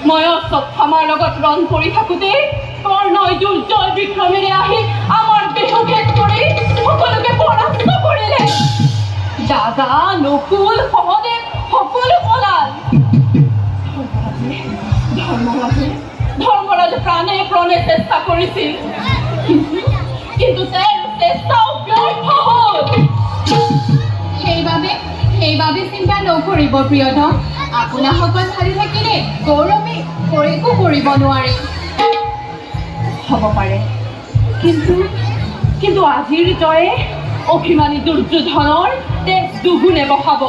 মই অশ্বত্থামাৰ লগত ৰণ কৰি থাকোঁতে কৰ্ণই দুৰ্জয় বিক্ৰমেৰে আহি আমাৰ দেহভেদ কৰি সকলোকে পৰাস্ত কৰিলে। দাদা নকুল সহদেৱ সকলো পলাল। ধৰ্মৰাজে প্ৰাণে প্ৰাণে চেষ্টা কৰিছিল, কিন্তু তেওঁৰ চেষ্টাও ব্যৰ্থ হ'ল। সেইবাবে চিন্তা নকৰিব প্ৰিয়তম, আপোনাসকল ভালি থাকিলে গৌৰৱে একো কৰিব নোৱাৰে। হ'ব পাৰে, কিন্তু আজিৰ জয়ে অভিমানী দুৰ্যোধনৰ তেজ দুগুণে বঢ়াব।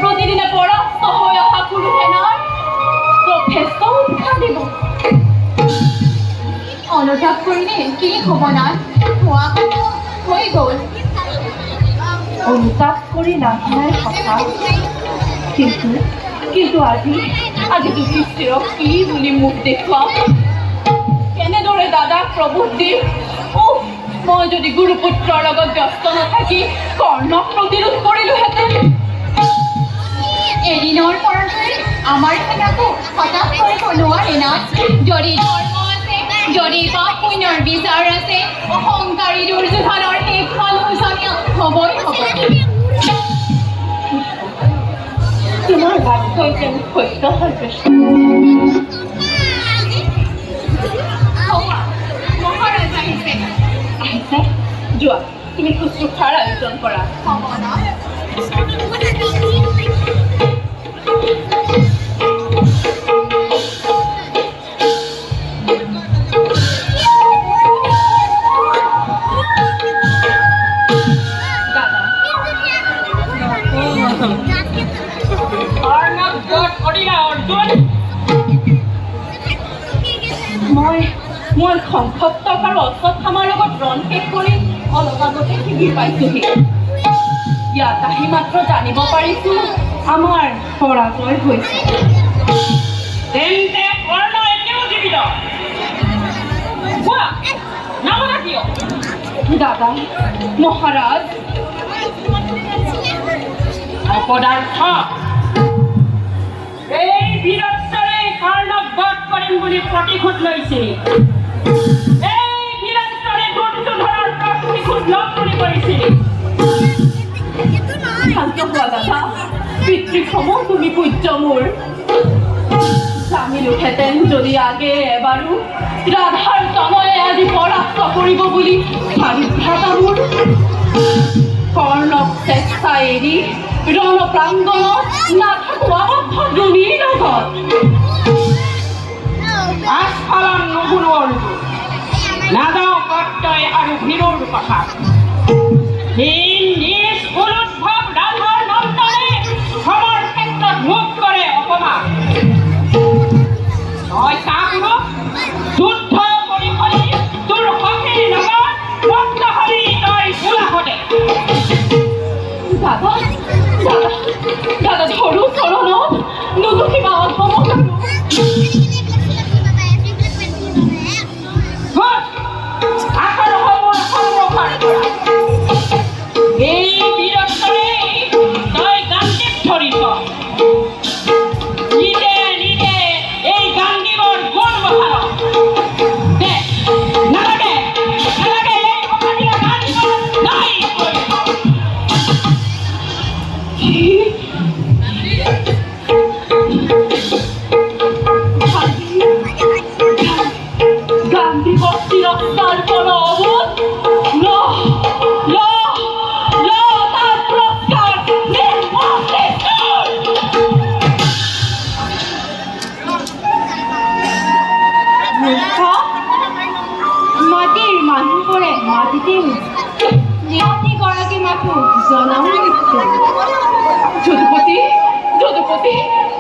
প্ৰতিদিনে পৰাস্ত হৈ অহা কুৰুসেনাৰ যথেষ্ট উৎসাহ দিব। অনুতাপ কৰিলে কি হ'ব নাই, হোৱা হৈ গ'ল। অনুতাপ কৰি লাভ নাই সঁচা, কিন্তু আজি যুধিষ্ঠিৰক কি বুলি মোক দেখুৱাম? কেনেদৰে দাদাক প্ৰবোধ দিম? মই যদি গুৰুপুত্ৰৰ লগত ব্যস্ত নাথাকি কৰ্ণক প্ৰতিৰোধ কৰিলোহেঁতেন। এদিনৰ পৰাই আমাৰ সেনাকো হতাশ কৰিব নোৱাৰে না। যদি ধৰ্ম আছে, যদি পাপ পুণ্যৰ বিচাৰ আছে, অহংকাৰী দুৰ্যোধনৰ সেই ফল শোচনীয় হ'বই হ'ব। তোমাৰ বাক্য যেন সত্য হয় কৃষ্ণ। মহাৰাজ আহিছে। যোৱা, তুমি শুশ্ৰূষাৰ আয়োজন কৰা। হ'ব না? সংখ্যক টকাৰ অশ্বত্থামাৰ লগত ৰণ শেষ কৰি অলপ আগতে শিবিৰ পাইছোহি। ইয়াত আহি মাত্ৰ জানিব পাৰিছো আমাৰ পৰাজয় হৈছে। তেন্তে কৰ্ণ এতিয়াও জীৱিত? কোৱা, নামনা কিয়? দাদা মহাৰাজ, অপদাৰ্থ, এই বীৰত্বৰে কৰ্ণক বধ কৰিম বুলি প্ৰতিশোধ লৈছিল। এই বীৰত্বৰে দুৰ্যোধনৰ প্ৰতিশোধ ল'ম বুলি কৰিছিল। শান্ত হোৱা দাদা, পিতৃসমূহ তুমি পূজ্য মোৰ। জানিলোহেঁতেন যদি আগে এবাৰো ৰাধাৰ তনয়ে আজি পৰাস্ত কৰিব বুলি চাৰিভ্ৰাতা মোৰ। কৰ্ণক চেষ্টা এৰি ৰণ প্ৰাংগণত নাথাকো আবদ্ধ দ্ৰোণীৰ লগত। আস্ফালন নুশুনো অৰ্জুন, নাযাওঁ কৰ্তয় আৰু ভীৰৰ কথা। নিজ কুলোদ্ভৱ ৰাধাৰ নন্দনে সমৰ ক্ষেত্ৰত মুখ কৰে অপমান। তই কাকনো যুদ্ধ কৰি কৰি তোৰ সখীৰ লগত বদ্ধ হলি তই গোলাহতে। দাদা দাদা দাদা ধৰো চৰণত নুদুখিবা অধম কৰো। আশাৰ সময় সংৰক্ষণ কৰা। এই বীৰত্বৰে তই গাণ্ডীৱ ধৰিছ। নিজে নিজে এই গাণ্ডীৱৰ গুণ বঢ়াৰ। দে, নালাগে নালাগে, এই অকাদিলা গাণ্ডীৱৰ নাই কৰিব। গান্ধী বস্তি ৰক্ষাৰ পৰ অবধ তাৰ প্ৰস্কাৰ মাটিৰ মানুহবোৰে মাটিতে গৰাকী মাথো জনাও মৃত্যু। যদুপতি যদুপতি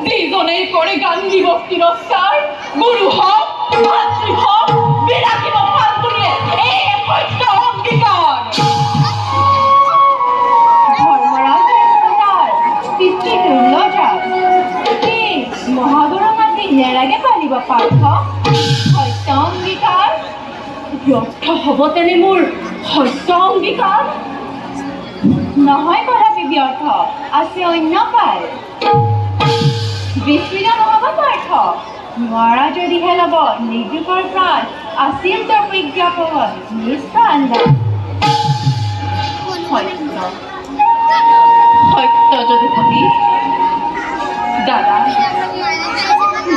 দুইজনেই কৰে গান্ধী বস্তি ৰক্ষাৰ গুৰু হক ভাতৃ হক বিৰাগী মহান কৰিলে এই সত্য অঙ্গীকাৰ। ধৰ্মৰাজেৰ সোনাৰ পিতৃ তুল্যজাত এই মহাগুৰু মাতি নেৰাগে পালিব পাৰ্থ সত্য অঙ্গীকাৰ। ব্যৰ্থ হ'ব তেনে মোৰ সত্য অঙ্গীকাৰ। নহয় কদাপি ব্যৰ্থ, আছে অন্য পাল। বিস্মৃত নহ'ব পাৰ্থ, নোৱাৰা যদিহে ল'ব নিৰ্দোষৰ প্ৰাণ। আছিল তোৰ বিজ্ঞাপন নিজ প্ৰাণ দান। সত্য সত্য যদুপতি। দাদা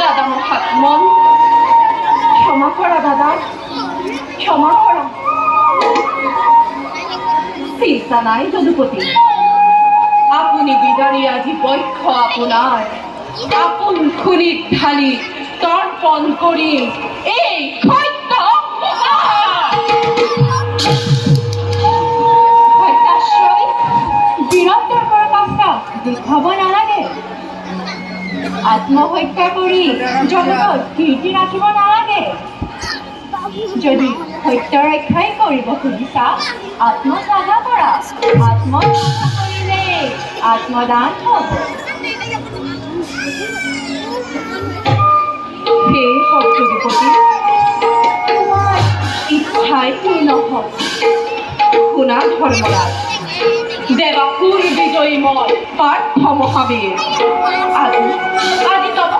দাদা মহাত্মন, ক্ষমা কৰা দাদা, ক্ষমা কৰা। চিন্তা নাই যদুপতি, আপুনি বিদাৰি আজি পক্ষ আপোনাৰ আপোন খুনিত ঢালি তৰ্পণ কৰি এই সত্য সত্যাশ্ৰয় বীৰত্বৰ পৰাকাষ্ঠা দেখুৱাব নালাগে। আত্মহত্যা কৰি জগতত কীৰ্তি ৰাখিব নালাগে। যদি সত্য ৰক্ষাই কৰিব খুজিছা আত্মত্যাগ কৰা। আত্মত্যাগ কৰিলে আত্মদান হ'ব। সেই হওক যদুপতি, তোমাৰ ইচ্ছাই পূৰ্ণ হওক। শুনা ধৰ্মৰাজ, দেৱাসুৰ বিজয়ী মই পাৰ্থ মহাবীৰ আজি আজি তপ